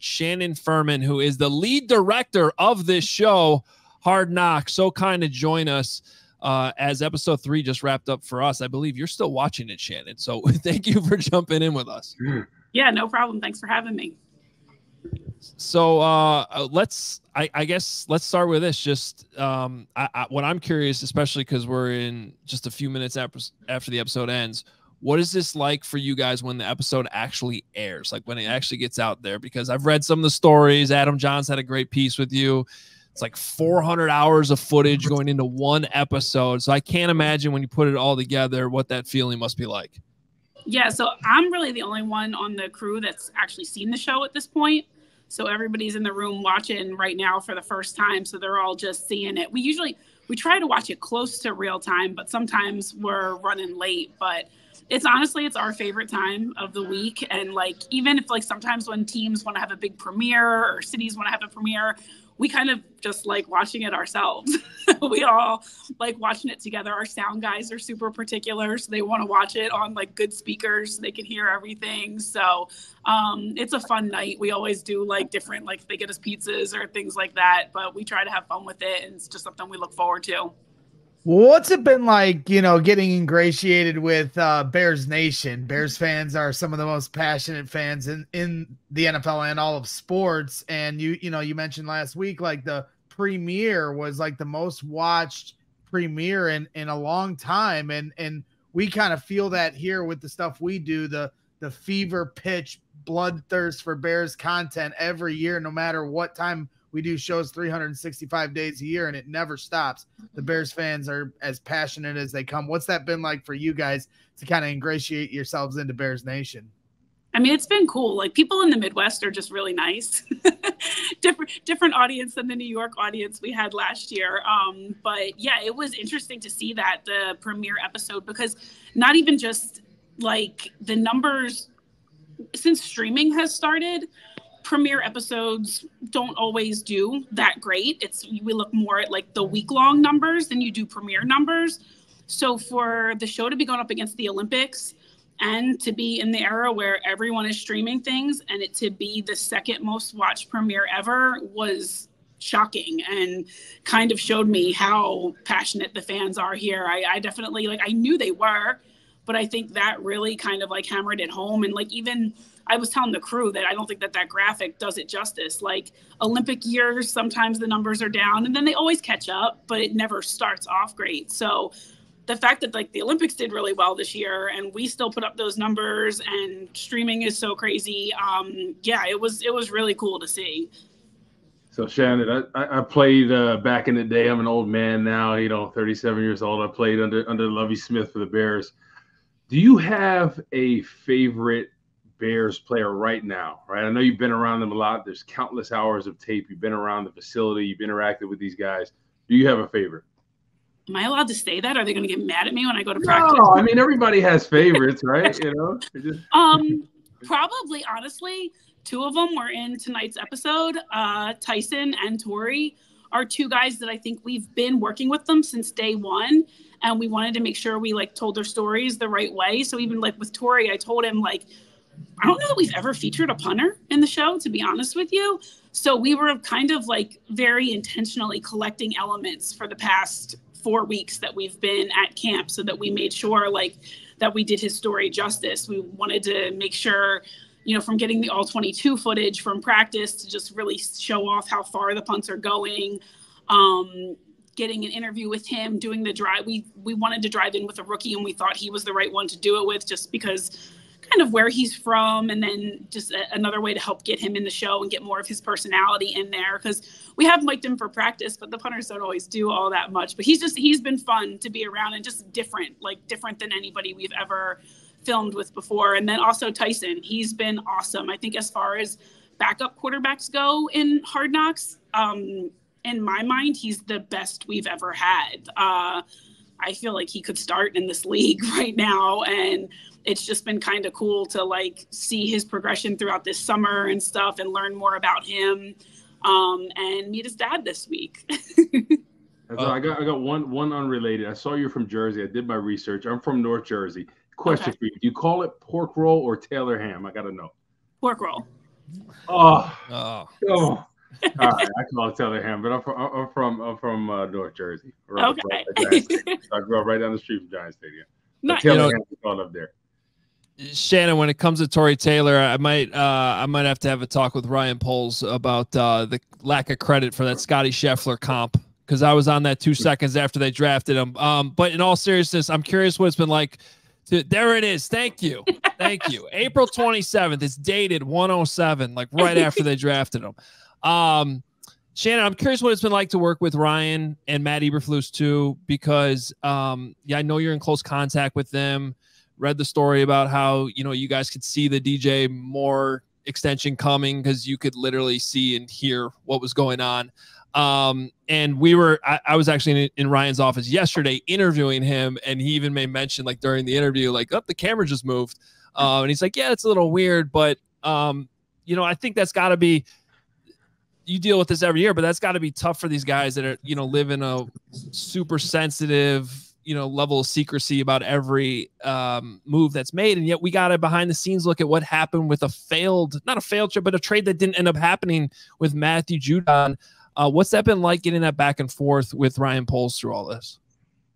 Shannon Furman, who is the lead director of this show, Hard Knocks. So kind to join us as episode 3 just wrapped up for us. I believe you're still watching it, Shannon. So thank you for jumping in with us. Yeah, no problem. Thanks for having me. So I guess let's start with this. Just what I'm curious, especially because we're in just a few minutes after the episode ends, what is this like for you guys when the episode actually airs, like when it actually gets out there? Because I've read some of the stories. Adam Johns had a great piece with you. It's like 400 hours of footage going into one episode. So I can't imagine when you put it all together what that feeling must be like. Yeah, so I'm really the only one on the crew that's actually seen the show at this point. So everybody's in the room watching right now for the first time. So they're all just seeing it. We try to watch it close to real time, but sometimes we're running late. But it's our favorite time of the week. And like, even if like sometimes when teams want to have a big premiere or cities want to have a premiere, we kind of just like watching it ourselves. We all like watching it together. Our sound guys are super particular, so they want to watch it on like good speakers so they can hear everything. So it's a fun night. We always do like different, like they get us pizzas or things like that, but we try to have fun with it, and it's just something we look forward to. What's it been like, getting ingratiated with Bears Nation? Bears fans are some of the most passionate fans in the NFL and all of sports. And you mentioned last week, like the premiere was like the most watched premiere in a long time. And we kind of feel that here with the stuff we do, the fever pitch bloodthirst for Bears content every year, no matter what time we do shows, 365 days a year, and it never stops. The Bears fans are as passionate as they come. What's that been like for you guys to kind of ingratiate yourselves into Bears Nation? I mean, it's been cool. Like, people in the Midwest are just really nice. different audience than the New York audience we had last year. But yeah, it was interesting to see the premiere episode, because not even just like the numbers, since streaming has started, premiere episodes don't always do that great. We look more at like the week-long numbers than you do premiere numbers. So for the show to be going up against the Olympics and to be in the era where everyone is streaming things, and it to be the second most watched premiere ever was shocking, and kind of showed me how passionate the fans are here. I definitely, like, I knew they were, but I think that really kind of like hammered it home. And like, even I was telling the crew that I don't think that graphic does it justice. Like, Olympic years, sometimes the numbers are down and then they always catch up, but it never starts off great. So the fact that like the Olympics did really well this year and we still put up those numbers and streaming is so crazy. Yeah, it was really cool to see. So Shannon, I played back in the day. I'm an old man now, 37 years old. I played under Lovie Smith for the Bears. Do you have a favorite Bears player right now, right? I know you've been around them a lot. There's countless hours of tape. You've been around the facility. You've interacted with these guys. Do you have a favorite? Am I allowed to say that? Are they going to get mad at me when I go to practice? No, I mean, everybody has favorites, right? Probably, honestly, 2 of them were in tonight's episode. Tyson and Tori are 2 guys that I think we've been working with them since day one. And we wanted to make sure we like told their stories the right way. So even like with Tori, I told him, like, I don't know that we've ever featured a punter in the show, to be honest with you. So we were kind of like very intentionally collecting elements for the past 4 weeks that we've been at camp, so that we made sure like that we did his story justice. We wanted to make sure, from getting the all 22 footage from practice to just really show off how far the punts are going. Getting an interview with him, doing the drive. We wanted to drive in with a rookie, and we thought he was the right one to do it with, just because kind of where he's from, and then just another way to help get him in the show and get more of his personality in there, because we have mic'd him for practice, but the punters don't always do all that much. But he's been fun to be around, and just different than anybody we've ever filmed with before. And then also Tyson, he's been awesome. I think as far as backup quarterbacks go in Hard Knocks, in my mind, he's the best we've ever had. I feel like he could start in this league right now, and it's just been kind of cool to like see his progression throughout this summer and stuff, and learn more about him, and meet his dad this week. I got one unrelated. I saw you're from Jersey. I did my research. I'm from North Jersey. Question for you: do you call it pork roll or Taylor ham? I got to know. Pork roll. Oh, Oh, come on. All right, I call it Tellerham, but I'm from North Jersey. Right, Okay. Giant Stadium. So I grew up right down the street from Giant Stadium. But Nice. Tellerham is all up there. Shannon, when it comes to Tory Taylor, I might have to have a talk with Ryan Poles about the lack of credit for that Scotty Scheffler comp, because I was on that 2 seconds after they drafted him. But in all seriousness, I'm curious what it's been like. There it is. Thank you. Thank you. April 27th. It's dated 107, like right after they drafted him. Shannon, I'm curious what it's been like to work with Ryan and Matt Eberflus too, because I know you're in close contact with them. Read the story about how, you guys could see the DJ Moore extension coming because you could literally see and hear what was going on. And I was actually in Ryan's office yesterday interviewing him, and he even made mention, like, during the interview, like, oh, the camera just moved. And he's like, yeah, it's a little weird, but I think that's got to be, you deal with this every year, but that's got to be tough for these guys that are, live in a super sensitive, level of secrecy about every move that's made. And yet we got to behind the scenes look at what happened with not a failed trip, but a trade that didn't end up happening with Matthew Judon. What's that been like, getting that back and forth with Ryan Poles through all this?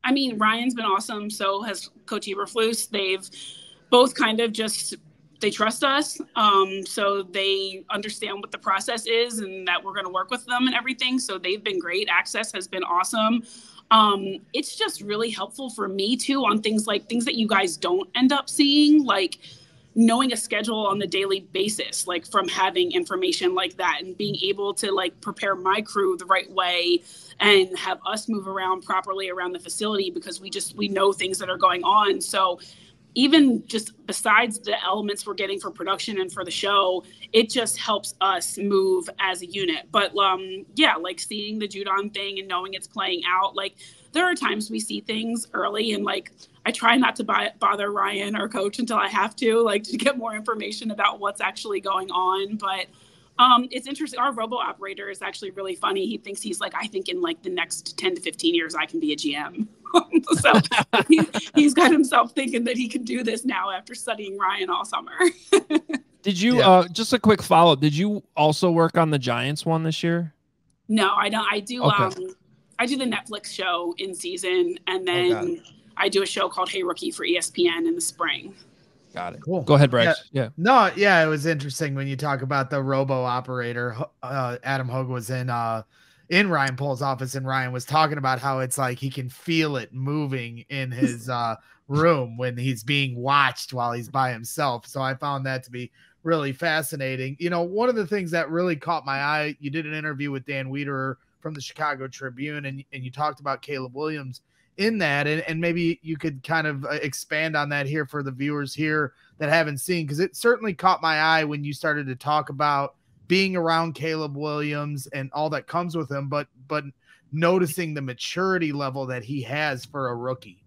I mean, Ryan's been awesome. So has Coach Eberflus. They've both kind of they trust us. So they understand what the process is and that we're going to work with them and everything. So they've been great. Access has been awesome. It's just really helpful for me too on things that you guys don't end up seeing, like knowing a schedule on the daily basis, like from having information like that and being able to like prepare my crew the right way and have us move around properly around the facility because we know things that are going on. So even just besides the elements we're getting for production and for the show, it just helps us move as a unit. But like seeing the Judon thing and knowing it's playing out, like there are times we see things early and like I try not to bother Ryan or Coach until I have to, like, to get more information about what's actually going on. But it's interesting. Our robo operator is actually really funny. He thinks he's like, I think in like the next 10 to 15 years, I can be a GM. So he's got himself thinking that he can do this now after studying Ryan all summer. Did you, just a quick follow-up, did you also work on the Giants one this year? No, I don't. I do. Okay. I do the Netflix show in season, and then I do a show called Hey Rookie for ESPN in the spring. Got it. Cool. Go ahead, Brex. Yeah. No, yeah, it was interesting when you talk about the robo operator. Adam Hogue was in Ryan Poles' office, and Ryan was talking about how it's like he can feel it moving in his room when he's being watched while he's by himself. So I found that to be really fascinating. One of the things that really caught my eye, you did an interview with Dan Wiederer from the Chicago Tribune, and you talked about Caleb Williams in that, and maybe you could kind of expand on that here for the viewers here that haven't seen, because it certainly caught my eye when you started to talk about being around Caleb Williams and all that comes with him, but noticing the maturity level that he has for a rookie.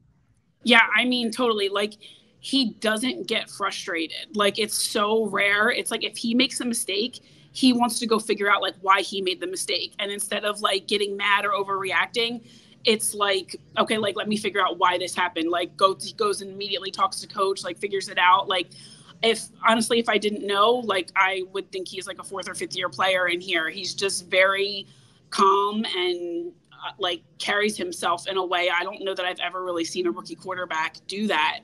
Yeah, I mean, totally. Like, he doesn't get frustrated. Like, it's so rare. It's like if he makes a mistake, he wants to go figure out like why he made the mistake. And instead of like getting mad or overreacting, it's like, okay, like, let me figure out why this happened. Like, he goes and immediately talks to Coach, like figures it out. Like, if I didn't know, like, I would think he's like a 4th or 5th year player in here. He's just very calm and like carries himself in a way I don't know that I've ever really seen a rookie quarterback do that.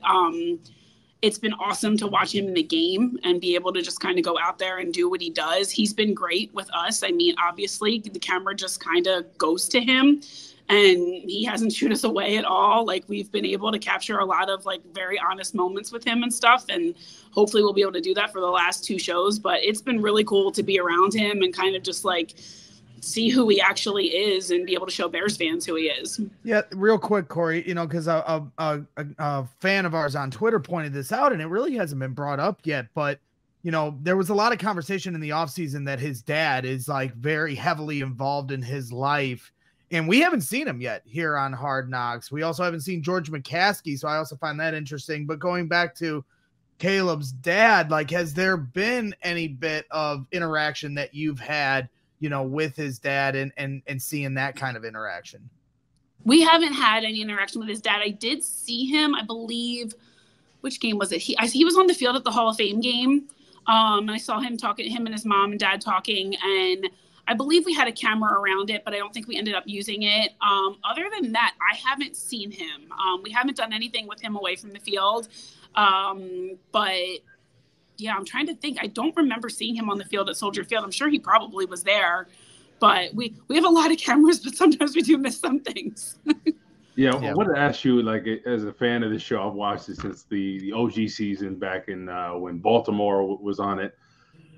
It's been awesome to watch him in the game and be able to just kind of go out there and do what he does. He's been great with us. I mean, obviously the camera just kind of goes to him and he hasn't shooed us away at all. Like, we've been able to capture a lot of like very honest moments with him and stuff. And hopefully we'll be able to do that for the last 2 shows, but it's been really cool to be around him and kind of just like see who he actually is and be able to show Bears fans who he is. Yeah, real quick, Corey, because a fan of ours on Twitter pointed this out, and it really hasn't been brought up yet, but there was a lot of conversation in the offseason that his dad is like very heavily involved in his life, and we haven't seen him yet here on Hard Knocks. We also haven't seen George McCaskey, so I also find that interesting. But going back to Caleb's dad, like, has there been any bit of interaction that you've had with his dad and seeing that kind of interaction? We haven't had any interaction with his dad. I did see him, I believe, which game was it? He was on the field at the Hall of Fame game. I saw him and his mom and dad talking, and I believe we had a camera around it, but I don't think we ended up using it. Other than that, I haven't seen him. We haven't done anything with him away from the field. But yeah, I'm trying to think. I don't remember seeing him on the field at Soldier Field. I'm sure he probably was there, but we have a lot of cameras, but sometimes we do miss some things. Yeah, I want to ask you, like, as a fan of the show, I've watched it since the OG season back in when Baltimore was on it.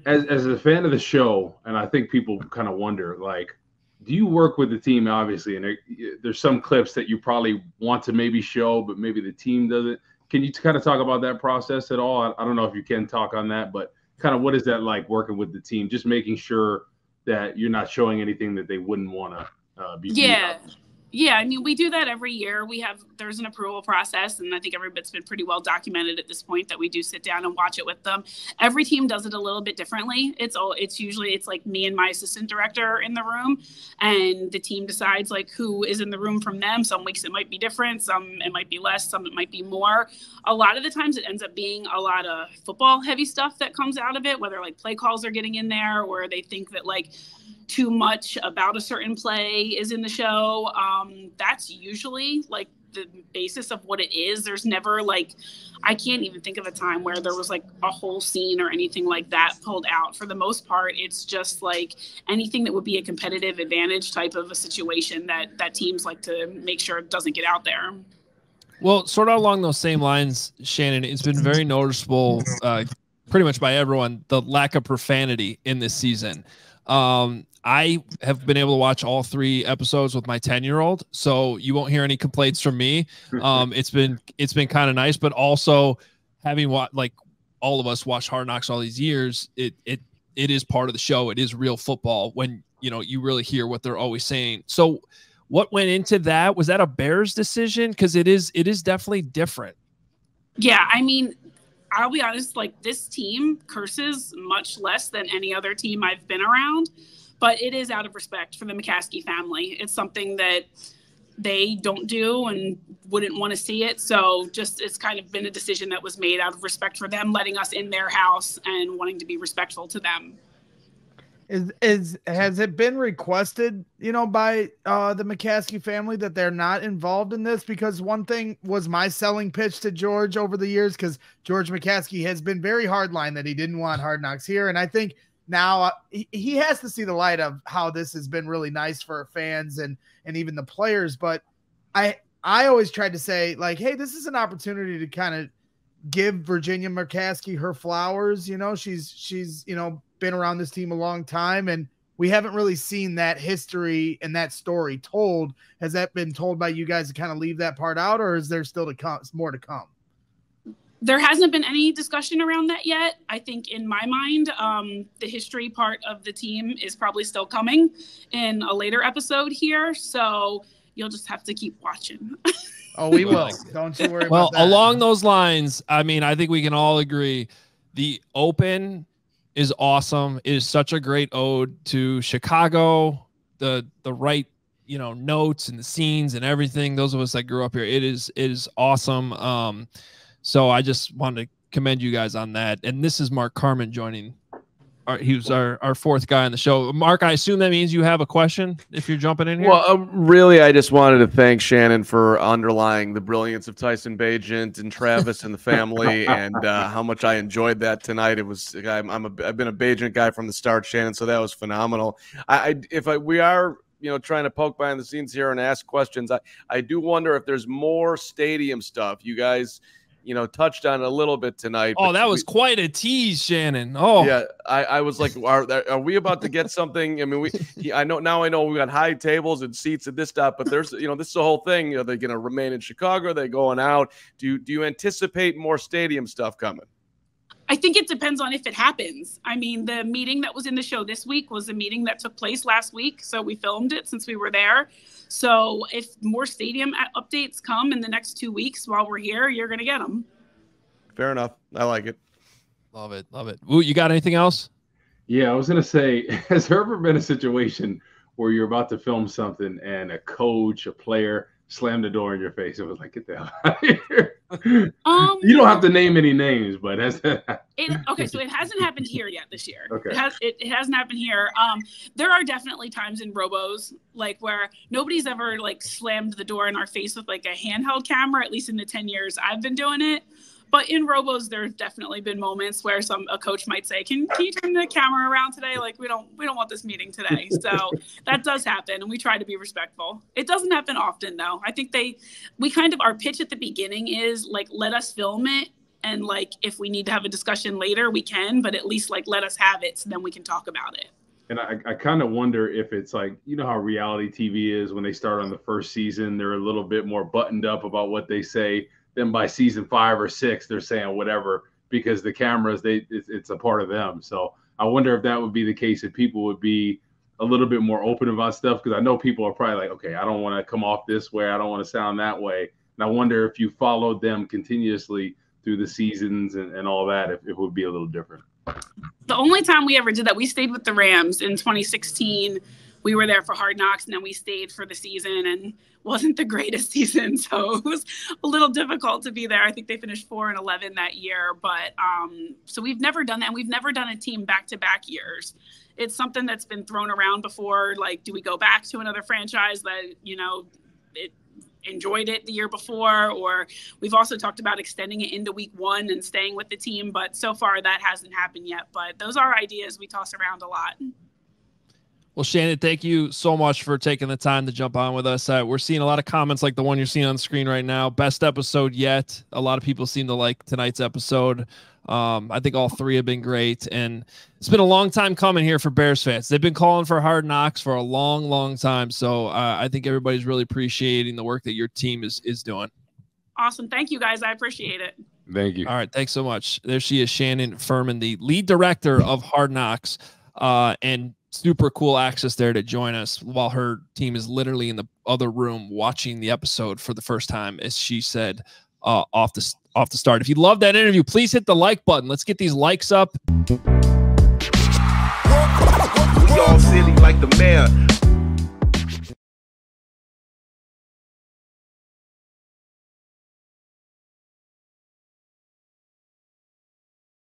As a fan of the show, and I think people kind of wonder, like, do you work with the team, obviously, and there's some clips that you probably want to maybe show, but maybe the team doesn't. Can you kind of talk about that process at all? I don't know if you can talk on that, but kind of what is that like working with the team, just making sure that you're not showing anything that they wouldn't want to be. Yeah, I mean, we do that every year. There's an approval process, and I think it's been pretty well documented at this point that we do sit down and watch it with them. Every team does it a little bit differently. It's usually like me and my assistant director in the room, and the team decides like who is in the room from them. Some weeks it might be different, some it might be less, some it might be more. A lot of the times it ends up being a lot of football heavy stuff that comes out of it, whether like play calls are getting in there or they think that like too much about a certain play is in the show. That's usually like the basis of what it is. There's never like, I can't even think of a time where there was like a whole scene or anything like that pulled out. For the most part, it's just like anything that would be a competitive advantage type of a situation that teams like to make sure it doesn't get out there. Well, sort of along those same lines, Shannon, it's been very noticeable pretty much by everyone, the lack of profanity in this season. I have been able to watch all 3 episodes with my 10-year-old, so you won't hear any complaints from me. It's been kind of nice, but also having like all of us watch Hard Knocks all these years, it is part of the show. It is real football when you really hear what they're always saying. So what went into that? Was that a Bears decision? Because it is definitely different. Yeah, I mean, I'll be honest, like this team curses much less than any other team I've been around, but it is out of respect for the McCaskey family. It's something that they don't do and wouldn't want to see it. So just it's kind of been a decision that was made out of respect for them, letting us in their house and wanting to be respectful to them. Has it been requested, by the McCaskey family that they're not involved in this? Because one thing was my selling pitch to George over the years, because George McCaskey has been very hardline that he didn't want Hard Knocks here. And I think now he has to see the light of how this has been really nice for fans and even the players. But I always tried to say like, hey, this is an opportunity to kind of give Virginia McCaskey her flowers. She's been around this team a long time, and we haven't really seen that history and that story told. Has that been told by you guys to kind of leave that part out, or is there still more to come? There hasn't been any discussion around that yet. I think in my mind, the history part of the team is probably still coming in a later episode here. So you'll just have to keep watching. Oh, we will. Don't you worry about that. Well, along those lines, I mean, I think we can all agree the open is awesome. It is such a great ode to Chicago, the right, notes and the scenes and everything. Those of us that grew up here, it is awesome. So I just wanted to commend you guys on that. And this is Mark Carmen joining. He was our 4th guy on the show. Mark, I assume that means you have a question if you're jumping in here. Well, really, I just wanted to thank Shannon for underlying the brilliance of Tyson Bagent and Travis and the family, and how much I enjoyed that tonight. It was I've been a Bagent guy from the start, Shannon, so that was phenomenal. We are trying to poke behind the scenes here and ask questions, I do wonder if there's more stadium stuff. You guys touched on it a little bit tonight. Oh, that was quite a tease, Shannon. Oh, yeah. I was like, are we about to get something? I mean, I know we got high tables and seats and this stuff, but there's, this is the whole thing. Are they going to remain in Chicago? Are they going out? Do you anticipate more stadium stuff coming? I think it depends on if it happens. I mean, the meeting that was in the show this week was a meeting that took place last week. So we filmed it since we were there. So if more stadium updates come in the next 2 weeks while we're here, you're going to get them. Fair enough. I like it. Love it. Love it. Ooh, you got anything else? Yeah, I was going to say, has there ever been a situation where you're about to film something and a coach, a player slammed the door in your face. It was like, get the hell out of here. You don't have to name any names, but has that okay, so it hasn't happened here yet this year. Okay. It hasn't happened here. There are definitely times in robos like where nobody's ever like slammed the door in our face with like a handheld camera, at least in the 10 years I've been doing it. But in robos, there's definitely been moments where a coach might say, "Can you turn the camera around today? Like we don't want this meeting today." So that does happen, and we try to be respectful. It doesn't happen often though. I think we kind of, our pitch at the beginning is like, let us film it, and like if we need to have a discussion later, we can. But at least like let us have it, so then we can talk about it. And I kind of wonder if it's like, you know how reality TV is when they start on the first season, they're a little bit more buttoned up about what they say. Then by season 5 or 6, they're saying whatever because the cameras, it's a part of them. So I wonder if that would be the case, if people would be a little bit more open about stuff, because I know people are probably like, okay, I don't want to come off this way. I don't want to sound that way. And I wonder if you followed them continuously through the seasons and all that, if it would be a little different. The only time we ever did that, we stayed with the Rams in 2016. We were there for Hard Knocks, and then we stayed for the season, and wasn't the greatest season, so it was a little difficult to be there. I think they finished 4-11 that year, but so we've never done that, and we've never done a team back-to-back years. It's something that's been thrown around before, like, do we go back to another franchise that, you know, it enjoyed it the year before, or we've also talked about extending it into week 1 and staying with the team, but so far that hasn't happened yet. But those are ideas we toss around a lot. Well, Shannon, thank you so much for taking the time to jump on with us. We're seeing a lot of comments like the one you're seeing on the screen right now. Best episode yet. A lot of people seem to like tonight's episode. I think all 3 have been great. And it's been a long time coming here for Bears fans. They've been calling for Hard Knocks for a long, long time. So I think everybody's really appreciating the work that your team is doing. Awesome. Thank you, guys. I appreciate it. Thank you. All right. Thanks so much. There she is, Shannon Furman, the lead director of Hard Knocks. And super cool access there to join us while her team is literally in the other room watching the episode for the first time, as she said off the start. If you love that interview, please hit the like button. Let's get these likes up. We all silly like the mayor.